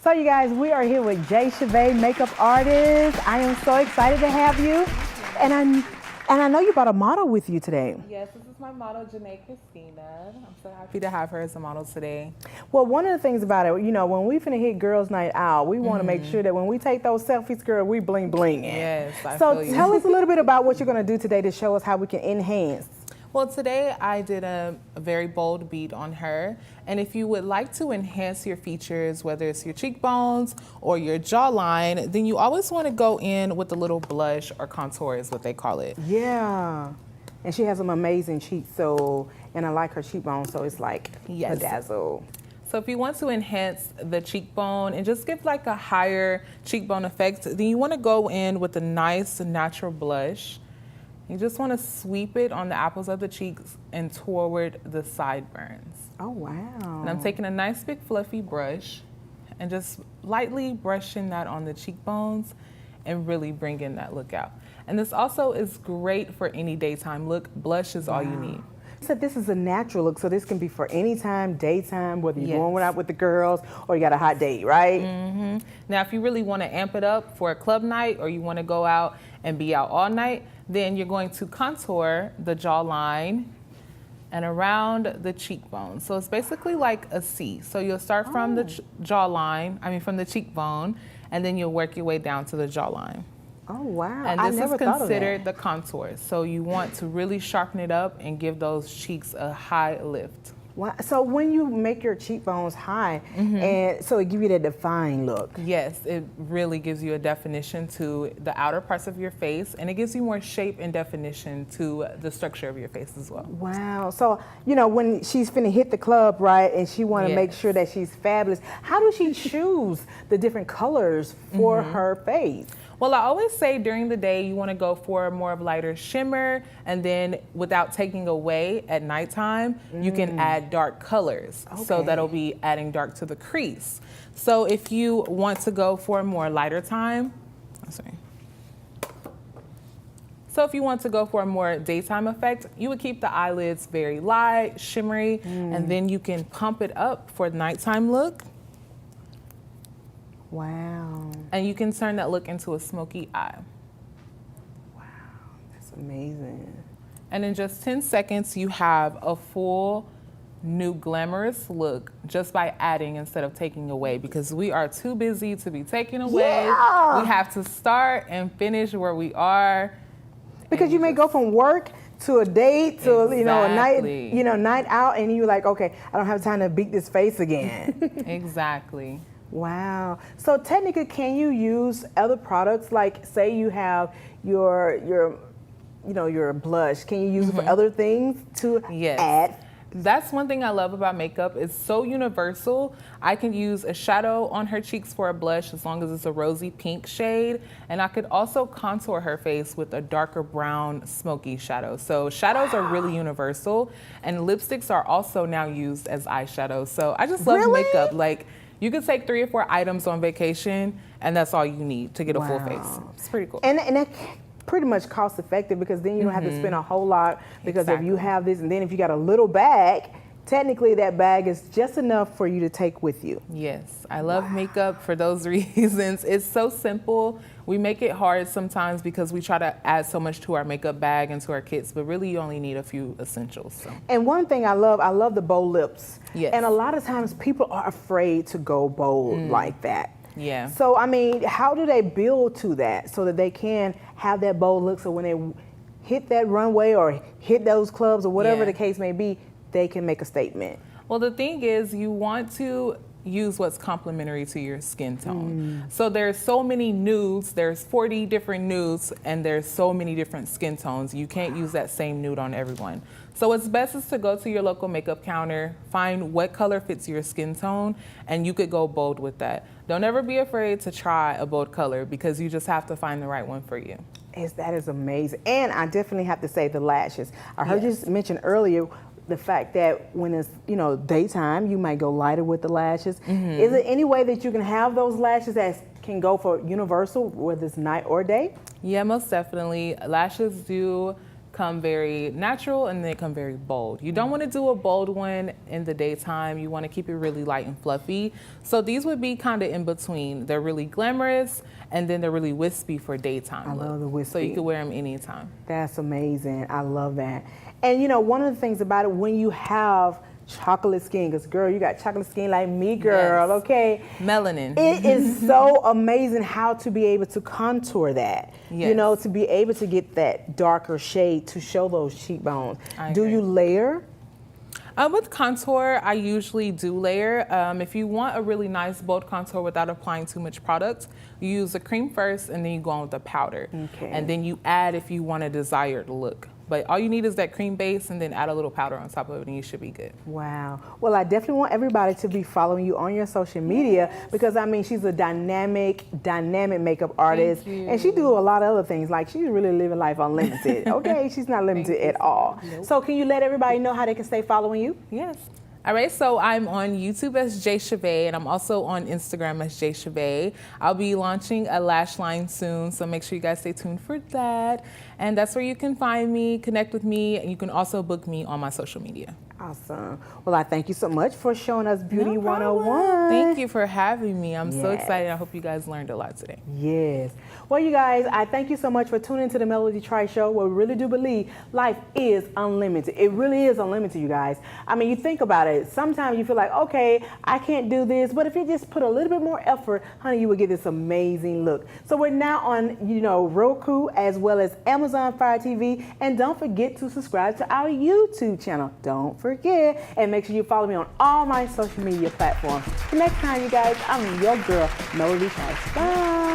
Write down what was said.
So you guys, we are here with Jalisa Shaveh, makeup artist. I am so excited to have you. And I know you brought a model with you today. Yes, this is my model, Janae Christina. I'm so happy to have her as a model today. Well, one of the things about it, you know, when we finna hit girls' night out, we want to make sure that when we take those selfies, girl, we bling blinging. Yes, I So feel you. tell us a little bit about what you're gonna do today to show us how we can enhance. Well, today I did a very bold bead on her. And if you would like to enhance your features, whether it's your cheekbones or your jawline, then you always want to go in with a little blush or contour is what they call it. Yeah. And she has some amazing cheeks, so, and I like her cheekbones, so it's like Yes. a dazzle. So if you want to enhance the cheekbone and just give like a higher cheekbone effect, then you want to go in with a nice natural blush. You just want to sweep it on the apples of the cheeks and toward the sideburns. Oh, wow. And I'm taking a nice big fluffy brush and just lightly brushing that on the cheekbones and really bringing that look out. And this also is great for any daytime look. Blush is all you need. So this is a natural look, so this can be for any time, daytime, whether you're Yes. going out with the girls or you got a hot date, right? Now, if you really want to amp it up for a club night or you want to go out and be out all night, then you're going to contour the jawline and around the cheekbone. So it's basically like a C. So you'll start from the jawline, from the cheekbone, and then you'll work your way down to the jawline. Oh, wow. And I this never is thought of considered that. the contour. So you want to really sharpen it up and give those cheeks a high lift. Wow. So when you make your cheekbones high, and so it gives you that defined look. Yes, it really gives you a definition to the outer parts of your face, and it gives you more shape and definition to the structure of your face as well. Wow. So, you know, when she's finna hit the club, right, and she want to make Yes. sure that she's fabulous, how does she choose the different colors for her face? Well, I always say during the day, you want to go for more of lighter shimmer, and then without taking away at nighttime, you can add dark colors. So Okay. that'll be adding dark to the crease. So if you want to go for a more lighter time, So if you want to go for a more daytime effect, you would keep the eyelids very light, shimmery, and then you can pump it up for the nighttime look. Wow. And you can turn that look into a smoky eye. Wow. That's amazing. And in just 10 seconds, you have a full new glamorous look just by adding instead of taking away, because we are too busy to be taking away. Yeah. We have to start and finish where we are. Because you may go from work to a date to you know Exactly. a night out, and you're like, okay, I don't have time to beat this face again. Exactly. Wow. So technically, can you use other products? Like, say you have your blush. Can you use it for other things to Yes. add? That's one thing I love about makeup. It's so universal. I can use a shadow on her cheeks for a blush as long as it's a rosy pink shade. And I could also contour her face with a darker brown smoky shadow. So shadows are really universal. And lipsticks are also now used as eyeshadows. So I just love Really? makeup. Like, you could take 3 or 4 items on vacation and that's all you need to get a full face. Wow. It's pretty cool. And that pretty much cost effective, because then you don't have to spend a whole lot, because if you Exactly. have this, and then if you got a little bag, technically that bag is just enough for you to take with you. Yes, I love makeup for those reasons. It's so simple. We make it hard sometimes because we try to add so much to our makeup bag and to our kits, but really you only need a few essentials. So. And one thing I love the bold lips. Yes. And a lot of times people are afraid to go bold like that. Yeah. So, I mean, how do they build to that so that they can have that bold look, so when they hit that runway or hit those clubs or whatever Yeah. the case may be, they can make a statement? Well, the thing is, you want to use what's complementary to your skin tone. So there's so many nudes, there's 40 different nudes, and there's so many different skin tones. You can't use that same nude on everyone. So what's best is to go to your local makeup counter, find what color fits your skin tone, and you could go bold with that. Don't ever be afraid to try a bold color, because you just have to find the right one for you. That is amazing. And I definitely have to say the lashes. I heard Yes. you mention earlier the fact that when it's, daytime, you might go lighter with the lashes. Is there any way that you can have those lashes that can go for universal, whether it's night or day? Yeah, most definitely. Lashes do come very natural and they come very bold. You don't want to do a bold one in the daytime. You want to keep it really light and fluffy. So these would be kind of in between. They're really glamorous and then they're really wispy for daytime. I love the wispy. So you can wear them anytime. That's amazing. I love that. And you know, one of the things about it, when you have chocolate skin, because girl, you got chocolate skin like me, girl, Yes. okay? Melanin. It is so amazing how to be able to contour that. You Yes. know, to be able to get that darker shade to show those cheekbones. I Do agree. you layer? With contour, I usually do layer. If you want a really nice bold contour without applying too much product, you use the cream first and then you go on with the powder. Okay. And then you add if you want a desired look. But all you need is that cream base and then add a little powder on top of it and you should be good. Wow. Well, I definitely want everybody to be following you on your social media because, I mean, she's a dynamic makeup artist. Thank you. And she do a lot of other things. Like, she's really living life unlimited. Okay? She's not limited at all. Nope. So can you let everybody know how they can stay following you? Yes. All right, so I'm on YouTube as J Shaveh, and I'm also on Instagram as J Shaveh. I'll be launching a lash line soon, so make sure you guys stay tuned for that. And that's where you can find me, connect with me, and you can also book me on my social media. Awesome. Well, I thank you so much for showing us Beauty No problem. 101. Thank you for having me. I'm so Yes. excited. I hope you guys learned a lot today. Yes. Well, you guys, I thank you so much for tuning into the Melody Trice Show, where we really do believe life is unlimited. It really is unlimited, you guys. I mean, you think about it. Sometimes you feel like, okay, I can't do this, but if you just put a little bit more effort, honey, you will get this amazing look. So we're now on, you know, Roku as well as Amazon Fire TV, and don't forget to subscribe to our YouTube channel. Don't forget, and make sure you follow me on all my social media platforms. Till next time, you guys, I'm your girl, Melody Trice. Bye.